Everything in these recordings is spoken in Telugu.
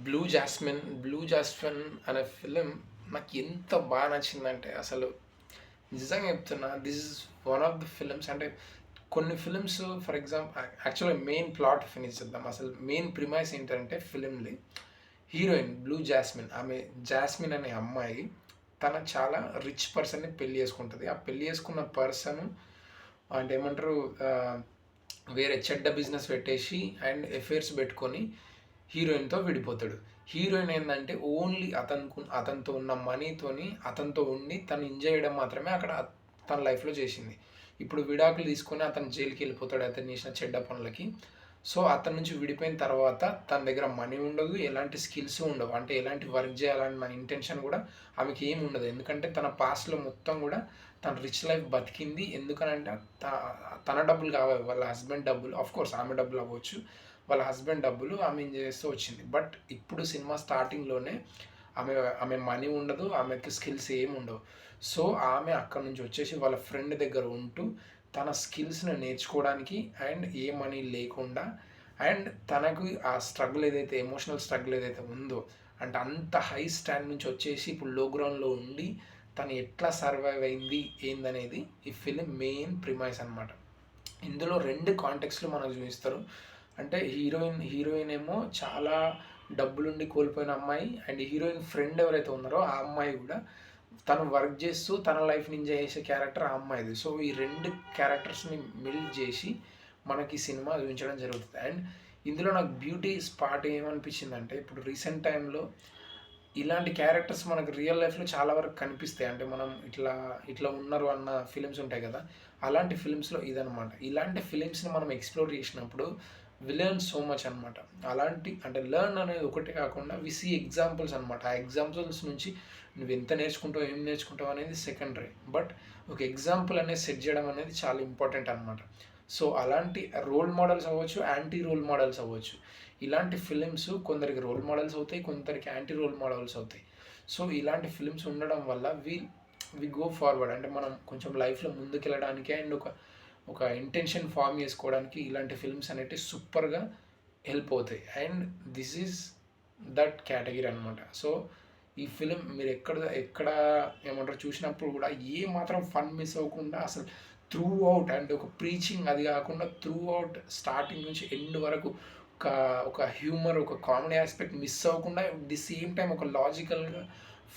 బ్లూ జాస్మిన్ అనే ఫిలిం నాకు ఎంత బాగా నచ్చిందంటే అసలు నిజంగా చెప్తున్నా. This is one of the films. అంటే కొన్ని ఫిలిమ్స్ ఫర్ ఎగ్జాంపుల్ యాక్చువల్గా మెయిన్ ప్లాట్ ఫినిష్ చేద్దాం. అసలు మెయిన్ ప్రిమైస్ ఏంటంటే ఫిలింది హీరోయిన్ బ్లూ జాస్మిన్. ఆమె జాస్మిన్ అనే అమ్మాయి తన చాలా రిచ్ పర్సన్ని పెళ్లి చేసుకుంటుంది. ఆ పెళ్లి చేసుకున్న పర్సన్ అంటే ఏమంటారు, వేరే చెడ్డ బిజినెస్ పెట్టేసి అండ్ ఎఫైర్స్ పెట్టుకొని హీరోయిన్తో విడిపోతాడు. హీరోయిన్ ఏంటంటే ఓన్లీ అతనితో ఉన్న మనీతోని అతనితో ఉండి తను ఎంజాయ్ చేయడం మాత్రమే అక్కడ తన లైఫ్లో చేసింది. ఇప్పుడు విడాకులు తీసుకొని అతను జైలుకి వెళ్ళిపోతాడు అతను చేసిన చెడ్డ పనులకి. సో అతని నుంచి విడిపోయిన తర్వాత తన దగ్గర మనీ ఉండదు, ఎలాంటి స్కిల్స్ ఉండవు. అంటే ఎలాంటి వర్క్ చేయాలన్న ఇంటెన్షన్ కూడా ఆమెకి ఏమి ఉండదు. ఎందుకంటే తన పాస్ట్లో మొత్తం కూడా తన రిచ్ లైఫ్ బతికింది. ఎందుకనంటే తన డబ్బులు కావాలి, వాళ్ళ హస్బెండ్ డబ్బులు, ఆఫ్ కోర్స్ ఆమె డబ్బులు అవ్వచ్చు, వాళ్ళ హస్బెండ్ డబ్బులు ఆమె చేస్తూ వచ్చింది. బట్ ఇప్పుడు సినిమా స్టార్టింగ్లోనే ఆమె ఆమె మనీ ఉండదు, ఆమెకి స్కిల్స్ ఏమి ఉండవు. సో ఆమె అక్కడ నుంచి వచ్చేసి వాళ్ళ ఫ్రెండ్ దగ్గర ఉంటూ తన స్కిల్స్ని నేర్చుకోవడానికి అండ్ ఏ మనీ లేకుండా అండ్ తనకు ఆ స్ట్రగుల్ ఏదైతే ఎమోషనల్ స్ట్రగుల్ ఏదైతే ఉందో, అంటే అంత హై స్టాండ్ నుంచి వచ్చేసి ఇప్పుడు లో గ్రౌండ్లో ఉండి తను ఎట్లా సర్వైవ్ అయింది ఏందనేది ఈ ఫిలిం మెయిన్ ప్రిమైస్ అనమాట. ఇందులో రెండు కాంటెక్స్లు మనకు చూపిస్తారు. అంటే హీరోయిన్ ఏమో చాలా డబ్బులుండి కోల్పోయిన అమ్మాయి, అండ్ హీరోయిన్ ఫ్రెండ్ ఎవరైతే ఉన్నారో ఆ అమ్మాయి కూడా తను వర్క్ చేస్తూ తన లైఫ్ని ఎంజాయ్ చేసే క్యారెక్టర్ ఆ అమ్మాయిది. సో ఈ రెండు క్యారెక్టర్స్ని మిల్డ్ చేసి మనకి సినిమా చూపించడం జరుగుతుంది. అండ్ ఇందులో నాకు బ్యూటీ స్పాట్ ఏమనిపించిందంటే, ఇప్పుడు రీసెంట్ టైంలో ఇలాంటి క్యారెక్టర్స్ మనకు రియల్ లైఫ్లో చాలా వరకు కనిపిస్తాయి. అంటే మనం ఇట్లా ఇట్లా ఉన్నారు అన్న ఫిలిమ్స్ ఉంటాయి కదా, అలాంటి ఫిలిమ్స్లో ఇదనమాట. ఇలాంటి ఫిలిమ్స్ని మనం ఎక్స్ప్లోర్ చేసినప్పుడు వి లెర్న్ సో మచ్ అనమాట. అలాంటి అంటే లెర్న్ అనేది ఒకటే కాకుండా వి సీ ఎగ్జాంపుల్స్ అనమాట. ఆ ఎగ్జాంపుల్స్ నుంచి నువ్వు ఎంత నేర్చుకుంటావు, ఏం నేర్చుకుంటావు అనేది సెకండరీ, బట్ ఒక ఎగ్జాంపుల్ అనేది సెట్ చేయడం అనేది చాలా ఇంపార్టెంట్ అనమాట. సో అలాంటి రోల్ మోడల్స్ అవ్వచ్చు, యాంటీ రోల్ మోడల్స్ అవ్వచ్చు. ఇలాంటి ఫిలిమ్స్ కొందరికి రోల్ మోడల్స్ అవుతాయి, కొందరికి యాంటీ రోల్ మోడల్స్ అవుతాయి. సో ఇలాంటి ఫిలిమ్స్ ఉండడం వల్ల వి గో ఫార్వర్డ్. అంటే మనం కొంచెం లైఫ్లో ముందుకెళ్ళడానికి అండ్ ఒక ఇంటెన్షన్ ఫామ్ చేసుకోవడానికి ఇలాంటి ఫిల్మ్స్ అనేవి సూపర్గా హెల్ప్ అవుతాయి. And this is that category అనమాట. సో ఈ ఫిలిం మీరు ఎక్కడ ఏమంటారు చూసినప్పుడు కూడా ఏ మాత్రం ఫన్ మిస్ అవ్వకుండా అసలు త్రూ అవుట్, అండ్ ఒక ప్రీచింగ్ అది కాకుండా త్రూ అవుట్ స్టార్టింగ్ నుంచి ఎండ్ వరకు ఒక హ్యూమర్, ఒక కామెడీ ఆస్పెక్ట్ మిస్ అవ్వకుండా ది సేమ్ టైం ఒక లాజికల్గా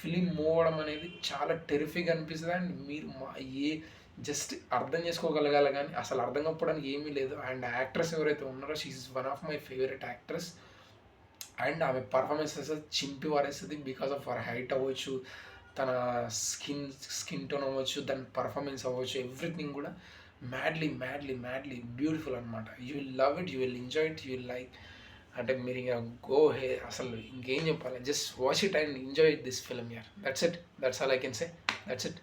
ఫిలిం మూవ్ అవ్వడం అనేది చాలా టెరిఫిక్ అనిపిస్తుంది. అండ్ మీరు జస్ట్ అర్థం చేసుకోగలగాలి, కానీ అసలు అర్థం కాకపోవడానికి ఏమీ లేదు. అండ్ యాక్ట్రెస్ ఎవరైతే ఉన్నారో she is one of my favourite actress. And ఆమె పర్ఫార్మెన్స్ అసలు చింపి వారేస్తుంది. బికాస్ ఆఫ్ అవర్ హైట్ అవ్వచ్చు, తన స్కిన్ టోన్ అవ్వచ్చు, దాని పర్ఫార్మెన్స్ అవ్వచ్చు, ఎవ్రీథింగ్ కూడా మ్యాడ్లీ బ్యూటిఫుల్ అనమాట. You will love it, you will enjoy it, you will like. అంటే మీరు ఇంకా అసలు ఇంకేం చెప్పాలి, just watch it and enjoy it this film. That's it, that's all I can say. That's it.